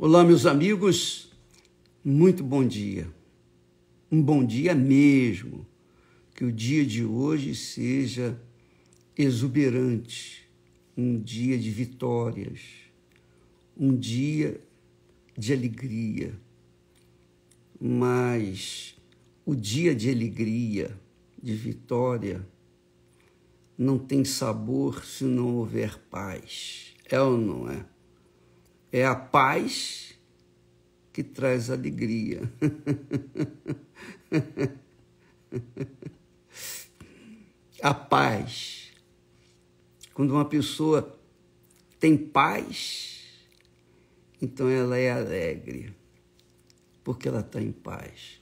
Olá, meus amigos, muito bom dia. Um bom dia mesmo. Que o dia de hoje seja exuberante, um dia de vitórias, um dia de alegria. Mas o dia de alegria, de vitória, não tem sabor se não houver paz. É ou não é? É a paz que traz alegria. A paz. Quando uma pessoa tem paz, então ela é alegre, porque ela está em paz.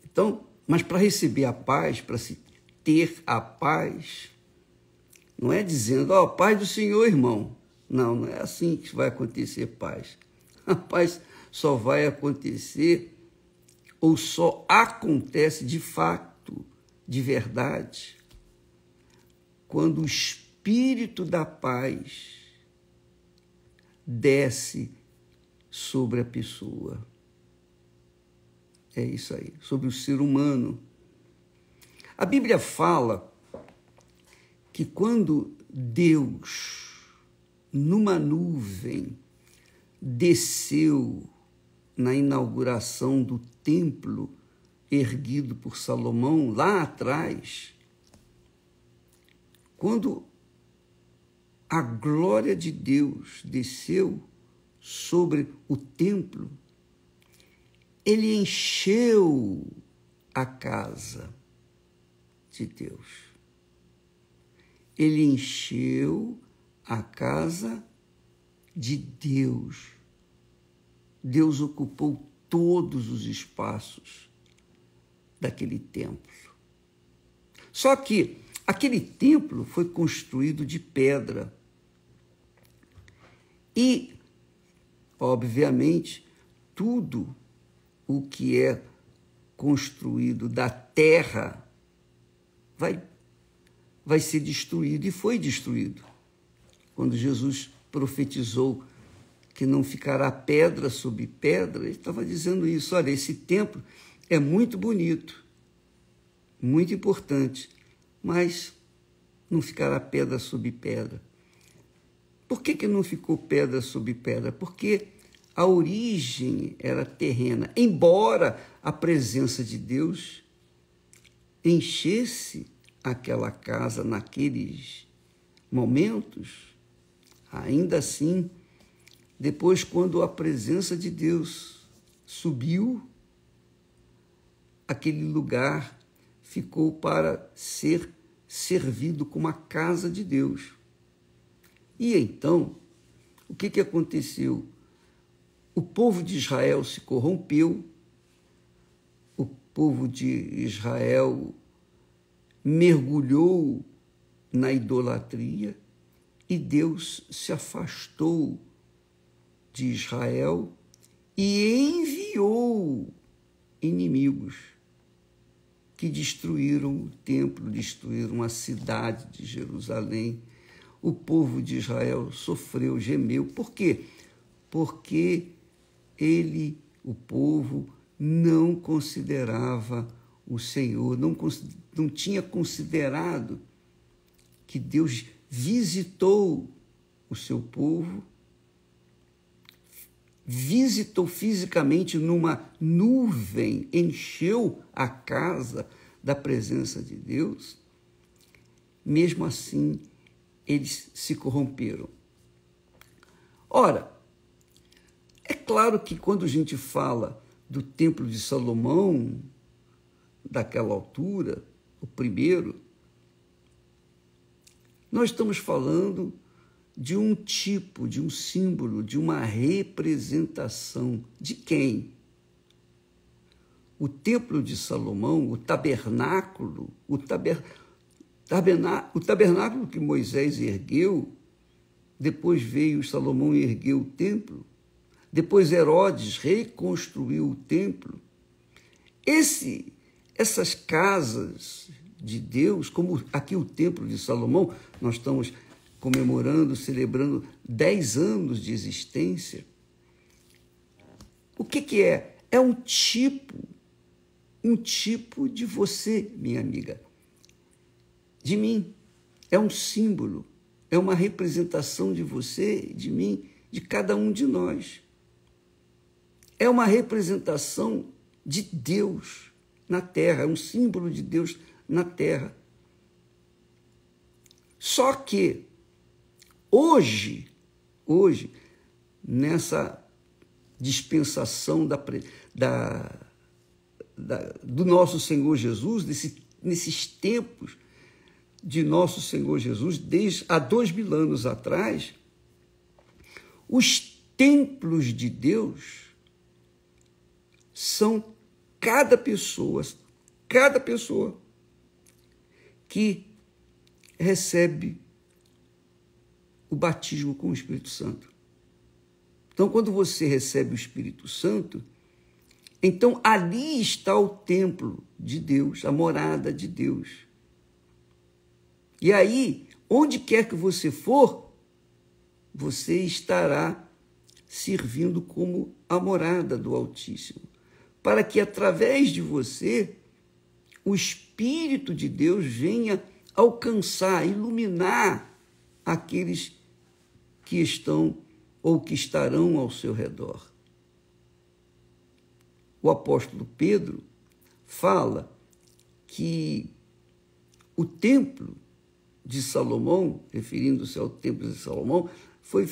Então, mas para receber a paz, para se ter a paz, não é dizendo, ó, paz do Senhor, irmão. Não é assim que vai acontecer paz. A paz só vai acontecer, ou só acontece de fato, de verdade, quando o Espírito da paz desce sobre a pessoa. É isso aí, sobre o ser humano. A Bíblia fala que quando Deus, numa nuvem, desceu na inauguração do templo erguido por Salomão lá atrás, quando a glória de Deus desceu sobre o templo, ele encheu a casa de Deus. Ele encheu a casa de Deus. Deus ocupou todos os espaços daquele templo. Só que aquele templo foi construído de pedra. E, obviamente, tudo o que é construído da terra vai ser destruído, e foi destruído. Quando Jesus profetizou que não ficará pedra sobre pedra, ele estava dizendo isso. Olha, esse templo é muito bonito, muito importante, mas não ficará pedra sobre pedra. Por que não ficou pedra sobre pedra? Porque a origem era terrena. Embora a presença de Deus enchesse aquela casa naqueles momentos, ainda assim, depois, quando a presença de Deus subiu, aquele lugar ficou para ser servido como a casa de Deus. E então, o que aconteceu? O povo de Israel se corrompeu, o povo de Israel mergulhou na idolatria e Deus se afastou de Israel e enviou inimigos que destruíram o templo, destruíram a cidade de Jerusalém. O povo de Israel sofreu, gemeu. Por quê? Porque o povo, não considerava o Senhor, não tinha considerado que Deus visitou o seu povo, visitou fisicamente numa nuvem, encheu a casa da presença de Deus. Mesmo assim, eles se corromperam. Ora, é claro que quando a gente fala do Templo de Salomão, daquela altura, o primeiro, nós estamos falando de um tipo, de um símbolo, de uma representação. De quem? O Templo de Salomão, o tabernáculo que Moisés ergueu, depois veio Salomão e ergueu o templo, depois Herodes reconstruiu o templo. Essas casas de Deus, como aqui o Templo de Salomão, nós estamos comemorando, celebrando 10 anos de existência. O que é? É um tipo de você, minha amiga, de mim. É um símbolo, é uma representação de você, de mim, de cada um de nós. É uma representação de Deus na terra, é um símbolo de Deus na terra. Só que hoje, nessa dispensação do nosso Senhor Jesus, nesses tempos de nosso Senhor Jesus, desde há 2000 anos atrás, os templos de Deus são cada pessoa que recebe o batismo com o Espírito Santo. Então, quando você recebe o Espírito Santo, então ali está o templo de Deus, a morada de Deus. E aí, onde quer que você for, você estará servindo como a morada do Altíssimo, para que através de você o Espírito de Deus venha alcançar, iluminar aqueles que estão ou que estarão ao seu redor. O apóstolo Pedro fala que o templo de Salomão, referindo-se ao templo de Salomão, foi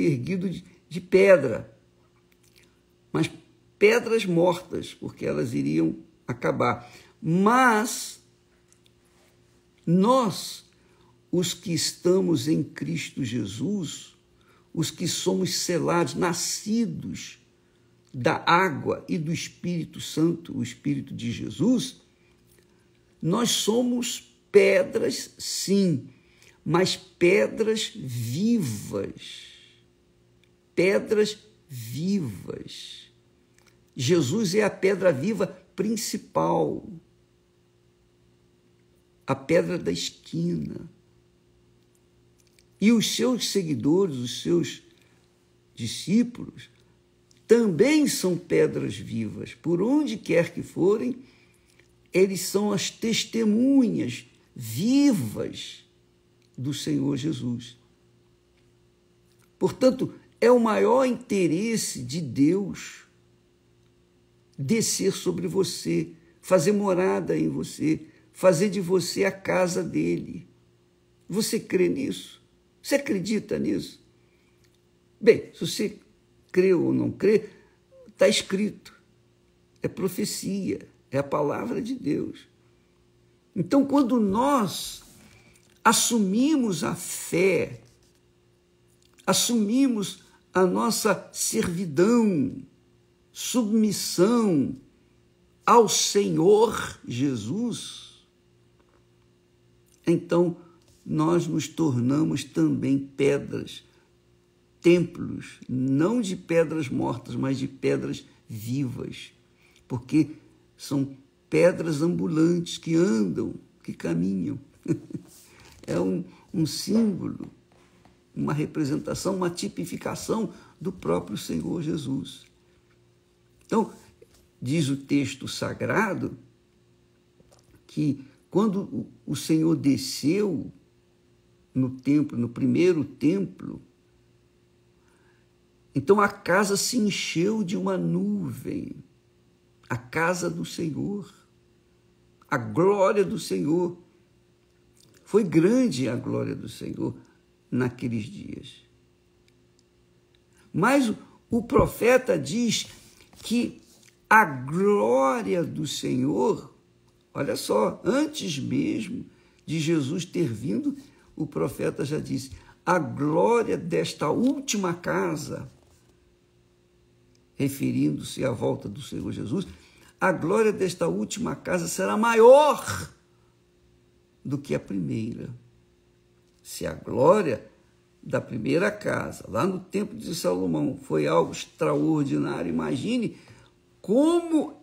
erguido de pedra, mas pedras mortas, porque elas iriam acabar. Mas nós, os que estamos em Cristo Jesus, os que somos selados, nascidos da água e do Espírito Santo, o Espírito de Jesus, nós somos pedras, sim, mas pedras vivas. Pedras vivas. Jesus é a pedra viva principal, a pedra da esquina. E os seus seguidores, os seus discípulos, também são pedras vivas. Por onde quer que forem, eles são as testemunhas vivas do Senhor Jesus. Portanto, é o maior interesse de Deus descer sobre você, fazer morada em você, fazer de você a casa dele. Você crê nisso? Você acredita nisso? Bem, se você crê ou não crê, está escrito. É profecia, é a palavra de Deus. Então, quando nós assumimos a fé, assumimos a nossa servidão, submissão ao Senhor Jesus, então nós nos tornamos também pedras, templos, não de pedras mortas, mas de pedras vivas, porque são pedras ambulantes que andam, que caminham. É um símbolo, uma representação, uma tipificação do próprio Senhor Jesus. Então, diz o texto sagrado que quando o Senhor desceu no templo, no primeiro templo, então a casa se encheu de uma nuvem, a casa do Senhor, a glória do Senhor. Foi grande a glória do Senhor naqueles dias. Mas o profeta diz que a glória do Senhor, olha só, antes mesmo de Jesus ter vindo, o profeta já disse, a glória desta última casa, referindo-se à volta do Senhor Jesus, a glória desta última casa será maior do que a primeira. Se a glória da primeira casa, lá no templo de Salomão, foi algo extraordinário, imagine como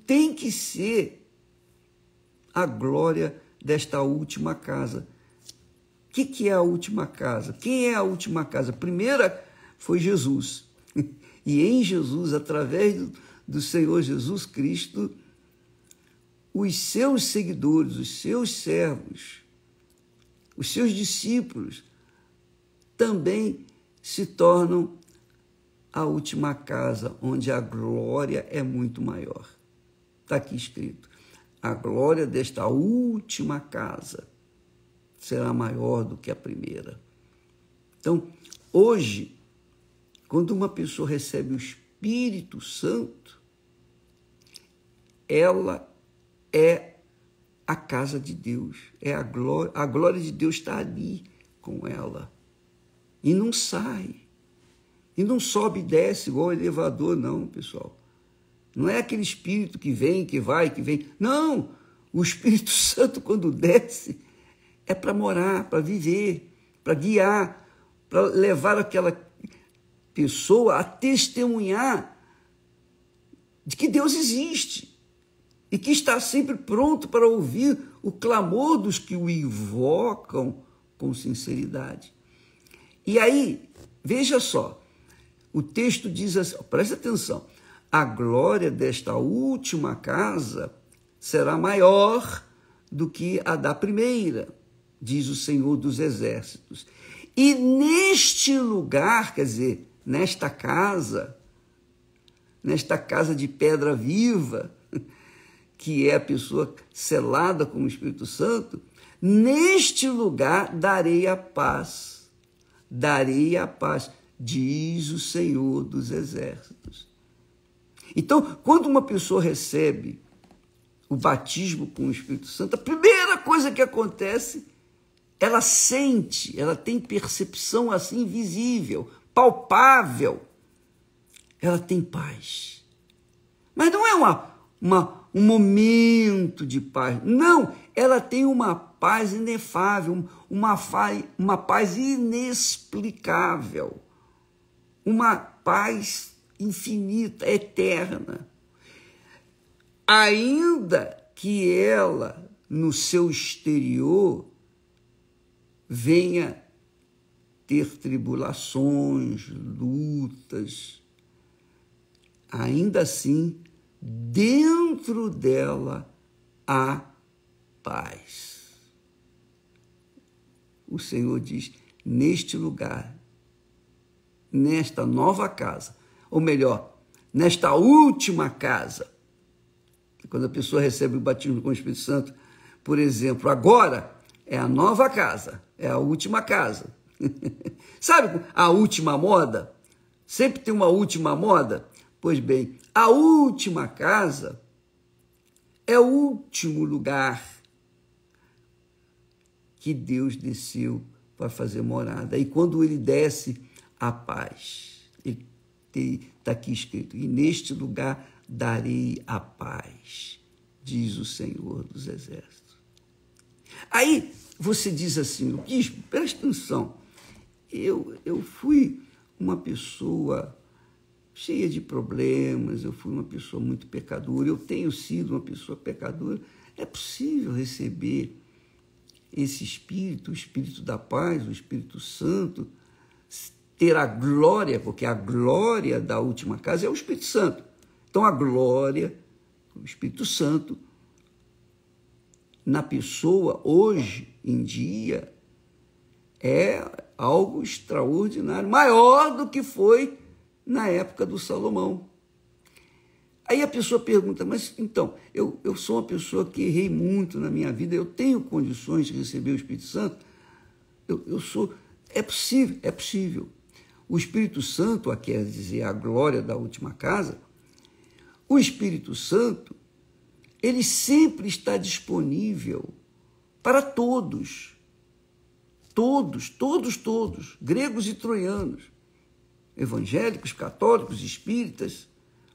tem que ser a glória desta última casa. O que é a última casa? Quem é a última casa? A primeira foi Jesus. E em Jesus, através do Senhor Jesus Cristo, os seus seguidores, os seus servos, os seus discípulos também se tornam a última casa, onde a glória é muito maior. Está aqui escrito: a glória desta última casa será maior do que a primeira. Então, hoje, quando uma pessoa recebe o Espírito Santo, ela é a casa de Deus, é a glória de Deus está ali com ela. E não sai. E não sobe e desce igual o elevador, não, pessoal. Não é aquele Espírito que vem, que vai, que vem. Não! O Espírito Santo, quando desce, é para morar, para viver, para guiar, para levar aquela pessoa a testemunhar de que Deus existe e que está sempre pronto para ouvir o clamor dos que o invocam com sinceridade. E aí, veja só, o texto diz assim, presta atenção, a glória desta última casa será maior do que a da primeira, diz o Senhor dos Exércitos. E neste lugar, quer dizer, nesta casa de pedra viva, que é a pessoa selada com o Espírito Santo, neste lugar darei a paz, diz o Senhor dos Exércitos. Então, quando uma pessoa recebe o batismo com o Espírito Santo, a primeira coisa que acontece, ela sente, ela tem percepção assim visível, palpável, ela tem paz. Mas não é um momento de paz, não, ela tem uma paz inefável, uma paz inexplicável, uma paz infinita, eterna. Ainda que ela, no seu exterior, venha ter tribulações, lutas, ainda assim, dentro dela há paz. O Senhor diz, neste lugar, nesta nova casa, ou melhor, nesta última casa, quando a pessoa recebe o batismo com o Espírito Santo, por exemplo, agora é a nova casa, é a última casa. Sabe a última moda? Sempre tem uma última moda? Pois bem, a última casa é o último lugar que Deus desceu para fazer morada. E quando ele desce, a paz. Está aqui escrito, e neste lugar darei a paz, diz o Senhor dos Exércitos. Aí você diz assim, bispo, presta atenção, eu fui uma pessoa cheia de problemas, eu fui uma pessoa muito pecadora, eu tenho sido uma pessoa pecadora. É possível receber esse Espírito, o Espírito da paz, o Espírito Santo, ter a glória, porque a glória da última casa é o Espírito Santo. Então a glória, o Espírito Santo, na pessoa, hoje em dia, é algo extraordinário, maior do que foi na época do Salomão. Aí a pessoa pergunta, mas então, eu sou uma pessoa que errei muito na minha vida, eu tenho condições de receber o Espírito Santo? É possível, é possível. O Espírito Santo, quer dizer, a glória da última casa, o Espírito Santo, ele sempre está disponível para todos. Todos, gregos e troianos, evangélicos, católicos, espíritas,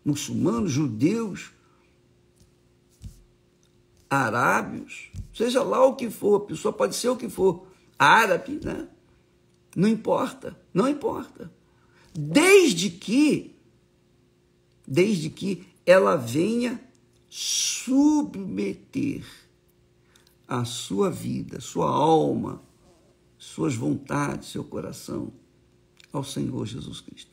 muçulmanos, judeus, arábios, seja lá o que for, a pessoa pode ser o que for, árabe, né? Não importa, não importa. Desde que ela venha submeter a sua vida, sua alma, suas vontades, seu coração ao Senhor Jesus Cristo.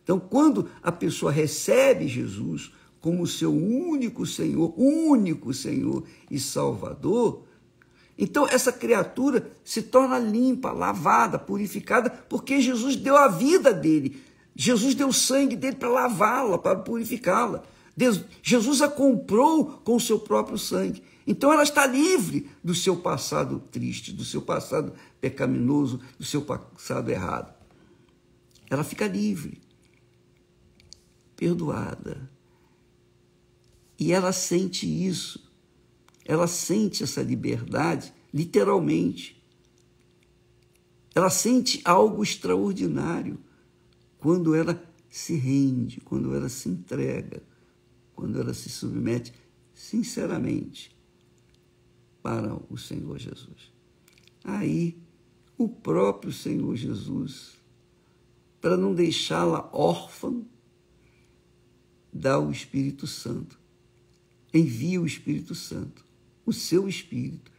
Então, quando a pessoa recebe Jesus como seu único Senhor e Salvador, então essa criatura se torna limpa, lavada, purificada, porque Jesus deu a vida dele. Jesus deu o sangue dele para lavá-la, para purificá-la. Jesus a comprou com o seu próprio sangue. Então ela está livre do seu passado triste, do seu passado pecaminoso, do seu passado errado. Ela fica livre, perdoada. E ela sente isso. Ela sente essa liberdade, literalmente. Ela sente algo extraordinário quando ela se rende, quando ela se entrega, quando ela se submete sinceramente para o Senhor Jesus. Aí, o próprio Senhor Jesus, para não deixá-la órfã, dá o Espírito Santo. Envia o Espírito Santo, o seu Espírito,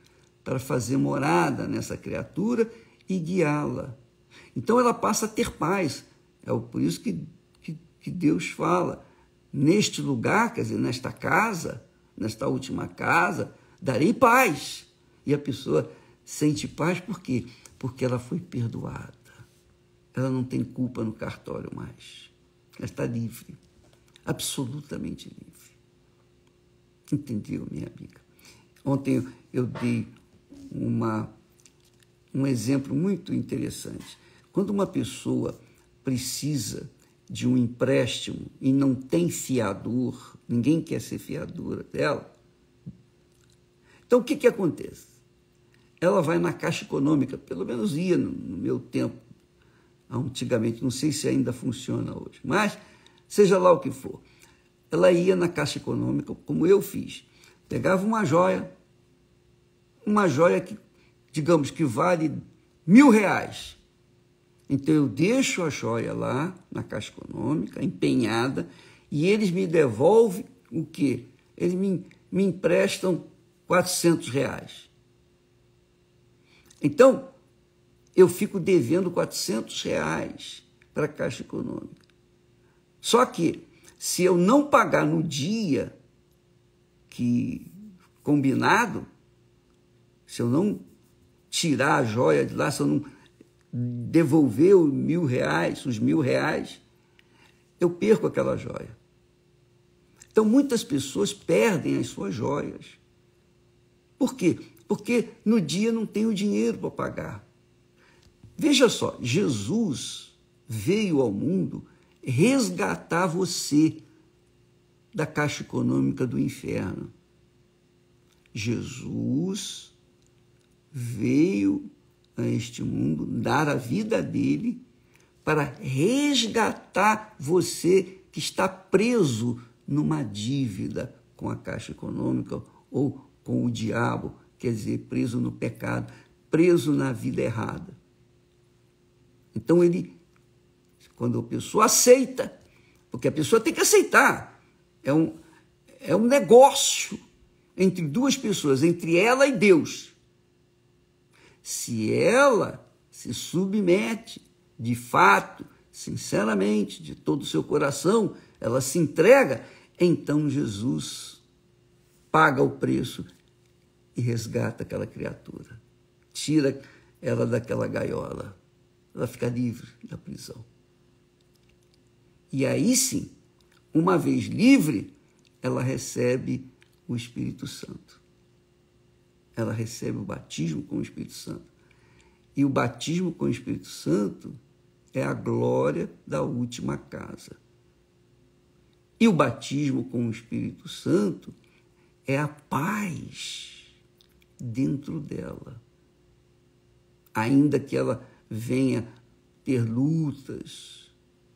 para fazer morada nessa criatura e guiá-la. Então ela passa a ter paz. É por isso que Deus fala, neste lugar, quer dizer, nesta casa, nesta última casa, darei paz. E a pessoa sente paz por quê? Porque ela foi perdoada. Ela não tem culpa no cartório mais. Ela está livre, absolutamente livre. Entendeu, minha amiga? Ontem eu dei um exemplo muito interessante. Quando uma pessoa precisa de um empréstimo e não tem fiador, ninguém quer ser fiadora dela, então o que acontece? Ela vai na Caixa Econômica, pelo menos ia no meu tempo, antigamente, não sei se ainda funciona hoje, mas seja lá o que for. Ela ia na Caixa Econômica, como eu fiz, pegava uma joia que, digamos, que vale R$1.000. Então, eu deixo a joia lá na Caixa Econômica, empenhada, e eles me devolvem o quê? Eles me emprestam R$400. Então, eu fico devendo R$400 para a Caixa Econômica. Só que, se eu não pagar no dia que combinado, se eu não tirar a joia de lá, se eu não devolver os R$1.000, eu perco aquela joia. Então, muitas pessoas perdem as suas joias. Por quê? Porque no dia não tem o dinheiro para pagar. Veja só, Jesus veio ao mundo resgatar você da Caixa Econômica do inferno. Jesus veio a este mundo dar a vida dele para resgatar você que está preso numa dívida com a Caixa Econômica ou com o diabo, quer dizer, preso no pecado, preso na vida errada. Então quando a pessoa aceita, porque a pessoa tem que aceitar, é um negócio entre duas pessoas, entre ela e Deus. Se ela se submete, de fato, sinceramente, de todo o seu coração, ela se entrega, então Jesus paga o preço e resgata aquela criatura, tira ela daquela gaiola, ela fica livre da prisão. E aí sim, uma vez livre, ela recebe o Espírito Santo. Ela recebe o batismo com o Espírito Santo. E o batismo com o Espírito Santo é a glória da última casa. E o batismo com o Espírito Santo é a paz dentro dela. Ainda que ela venha ter lutas,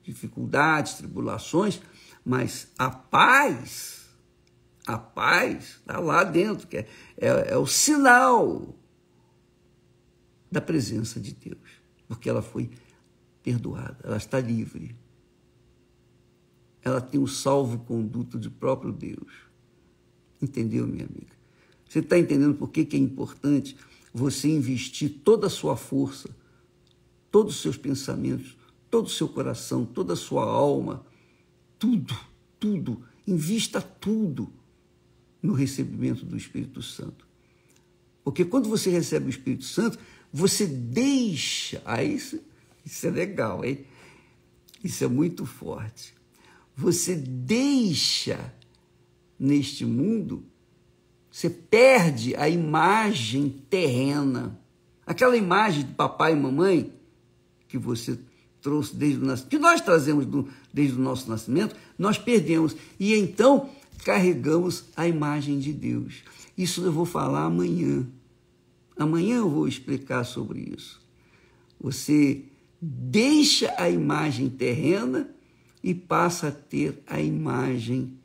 dificuldades, tribulações, mas a paz está lá dentro, que é o sinal da presença de Deus, porque ela foi perdoada, ela está livre. Ela tem o salvo-conduto do próprio Deus. Entendeu, minha amiga? Você está entendendo por que é importante você investir toda a sua força, todos os seus pensamentos, todo o seu coração, toda a sua alma, tudo, invista tudo no recebimento do Espírito Santo. Porque quando você recebe o Espírito Santo, você deixa, isso é legal, hein? Isso é muito forte. Você deixa neste mundo, você perde a imagem terrena, aquela imagem de papai e mamãe que você trouxe desde o nascimento, que nós trazemos desde o nosso nascimento, nós perdemos. E então carregamos a imagem de Deus. Isso eu vou falar amanhã. Amanhã eu vou explicar sobre isso. Você deixa a imagem terrena e passa a ter a imagem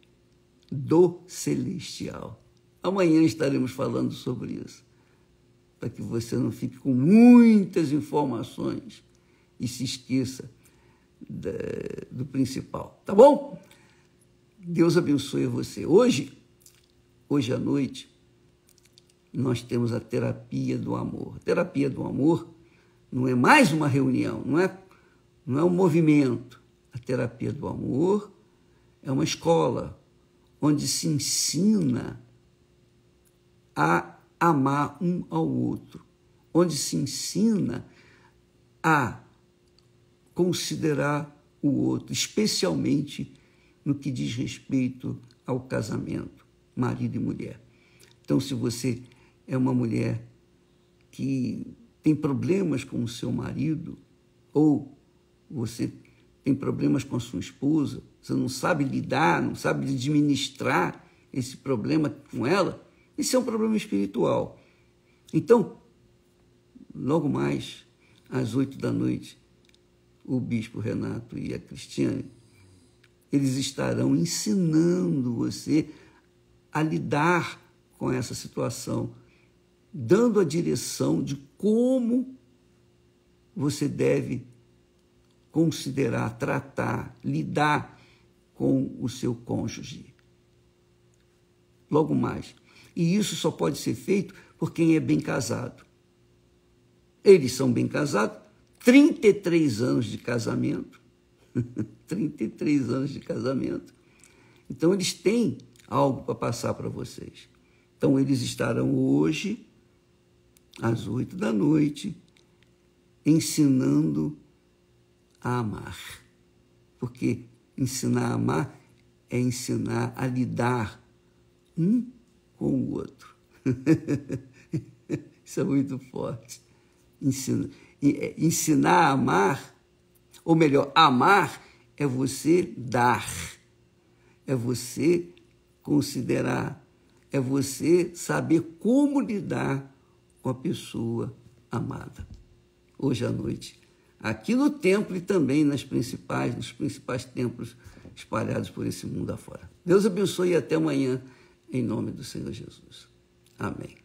do celestial. Amanhã estaremos falando sobre isso, para que você não fique com muitas informações e se esqueça do principal, tá bom? Deus abençoe você. Hoje à noite, nós temos a terapia do amor. A terapia do amor não é mais uma reunião, não é um movimento. A terapia do amor é uma escola onde se ensina a amar um ao outro, onde se ensina a considerar o outro, especialmente no que diz respeito ao casamento, marido e mulher. Então, se você é uma mulher que tem problemas com o seu marido, ou você tem problemas com a sua esposa, você não sabe lidar, não sabe administrar esse problema com ela, esse é um problema espiritual. Então, logo mais, às 20h, o bispo Renato e a Cristiane, eles estarão ensinando você a lidar com essa situação, dando a direção de como você deve considerar, tratar, lidar com o seu cônjuge. Logo mais. E isso só pode ser feito por quem é bem casado. Eles são bem casados, 33 anos de casamento. 33 anos de casamento. Então, eles têm algo para passar para vocês. Então, eles estarão hoje, às 20h, ensinando a amar. Porque ensinar a amar é ensinar a lidar um com o outro. Isso é muito forte. Ensinar a amar, ou melhor, amar é você dar, é você considerar, é você saber como lidar com a pessoa amada. Hoje à noite, aqui no templo e também nos principais templos espalhados por esse mundo afora. Deus abençoe e até amanhã, em nome do Senhor Jesus. Amém.